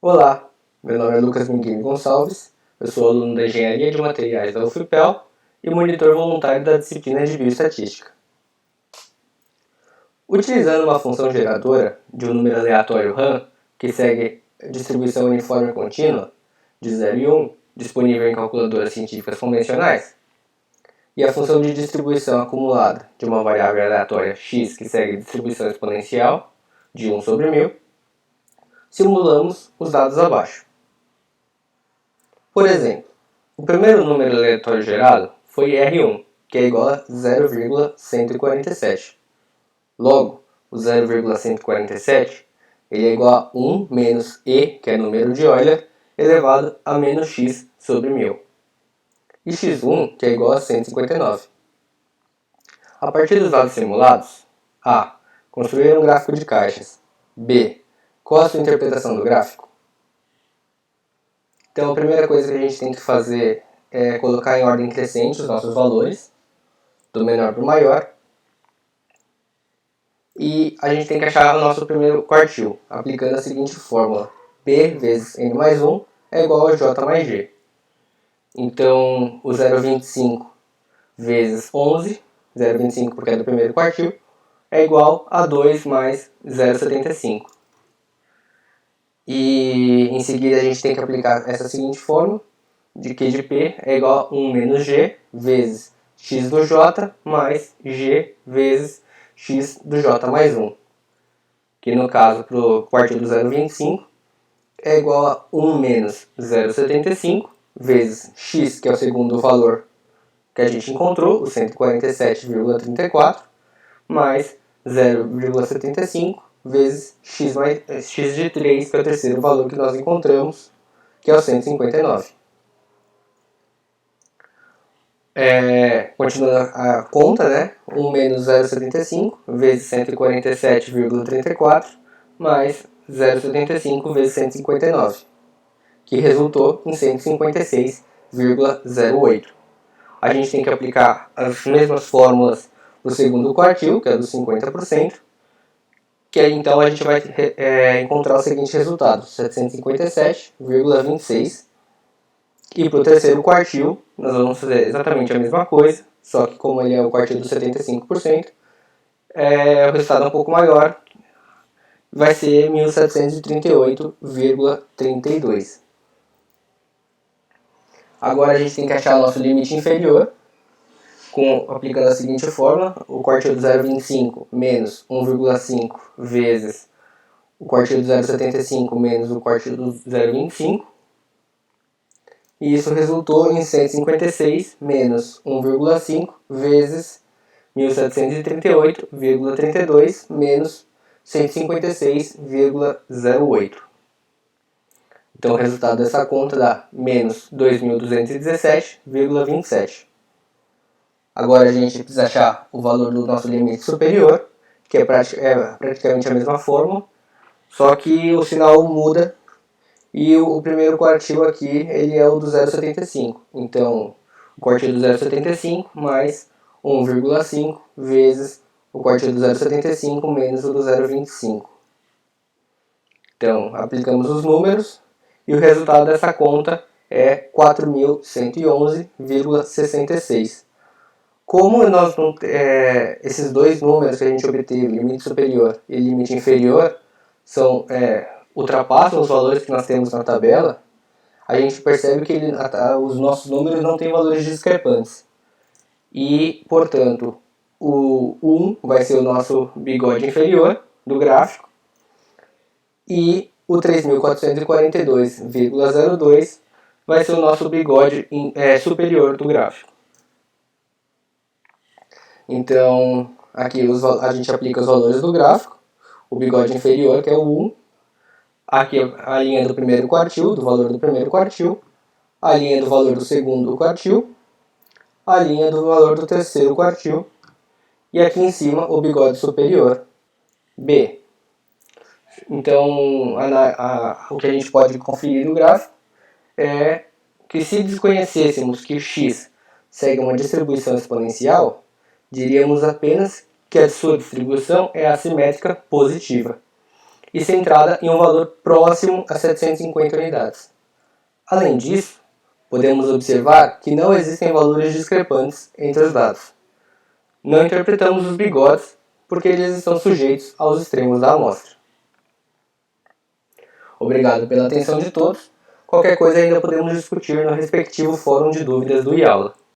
Olá, meu nome é Lucas Minguini Gonçalves, eu sou aluno da Engenharia de Materiais da UFPEL e monitor voluntário da disciplina de Bioestatística. Utilizando uma função geradora de um número aleatório RAM, que segue distribuição uniforme contínua, de 0 e 1, disponível em calculadoras científicas convencionais, e a função de distribuição acumulada de uma variável aleatória x que segue distribuição exponencial, de 1 sobre 1000, simulamos os dados abaixo. Por exemplo, o primeiro número aleatório gerado foi R1, que é igual a 0,147. Logo, o 0,147 ele é igual a 1 menos E, que é número de Euler, elevado a menos x sobre 1000. E x1, que é igual a 159. A partir dos dados simulados, A. Construir um gráfico de caixas. B. Qual a sua interpretação do gráfico? Então, a primeira coisa que a gente tem que fazer é colocar em ordem crescente os nossos valores, do menor para o maior. E a gente tem que achar o nosso primeiro quartil, aplicando a seguinte fórmula. P vezes N mais 1 é igual a J mais G. Então, o 0,25 vezes 11, 0,25 porque é do primeiro quartil, é igual a 2 mais 0,75. E em seguida a gente tem que aplicar essa seguinte fórmula, de Q de P é igual a 1 menos G vezes x do J mais G vezes x do J mais 1. Que no caso, para o quartil do 0,25, é igual a 1 menos 0,75 vezes x, que é o segundo valor que a gente encontrou, o 147,34, mais 0,75 vezes x de 3, que é o terceiro valor que nós encontramos, que é o 159. Continuando a conta, né? 1 menos 0,75 vezes 147,34 mais 0,75 vezes 159, que resultou em 156,08. A gente tem que aplicar as mesmas fórmulas para o segundo quartil, que é do 50%, que aí então a gente vai encontrar o seguinte resultado, 757,26. E para o terceiro quartil, nós vamos fazer exatamente a mesma coisa, só que como ele é o quartil do 75%, o resultado é um pouco maior, vai ser 1738,32. Agora a gente tem que achar o nosso limite inferior, aplicando a seguinte fórmula, o quartil do 0,25 menos 1,5 vezes o quartil do 0,75 menos o quartil do 0,25. E isso resultou em 156 menos 1,5 vezes 1738,32 menos 156,08. Então o resultado dessa conta dá menos 2.217,27. Agora a gente precisa achar o valor do nosso limite superior, que é praticamente a mesma fórmula, só que o sinal muda e o primeiro quartil aqui ele é o do 0,75. Então o quartil do 0,75 mais 1,5 vezes o quartil do 0,75 menos o do 0,25. Então aplicamos os números e o resultado dessa conta é 4.111,66. Como nós não, esses dois números que a gente obteve, limite superior e limite inferior, ultrapassam os valores que nós temos na tabela, a gente percebe que os nossos números não têm valores discrepantes. E, portanto, o 1 vai ser o nosso bigode inferior do gráfico e o 3.442,02 vai ser o nosso bigode superior do gráfico. Então, aqui a gente aplica os valores do gráfico, o bigode inferior, que é o 1, aqui a linha do primeiro quartil, do valor do primeiro quartil, a linha do valor do segundo quartil, a linha do valor do terceiro quartil, e aqui em cima o bigode superior, B. Então, o que a gente pode conferir no gráfico é que se desconhecêssemos que x segue uma distribuição exponencial, diríamos apenas que a sua distribuição é assimétrica positiva. e centrada em um valor próximo a 750 unidades. Além disso, podemos observar que não existem valores discrepantes entre os dados. Não interpretamos os bigodes porque eles estão sujeitos aos extremos da amostra. Obrigado pela atenção de todos. Qualquer coisa ainda podemos discutir no respectivo fórum de dúvidas do IAULA.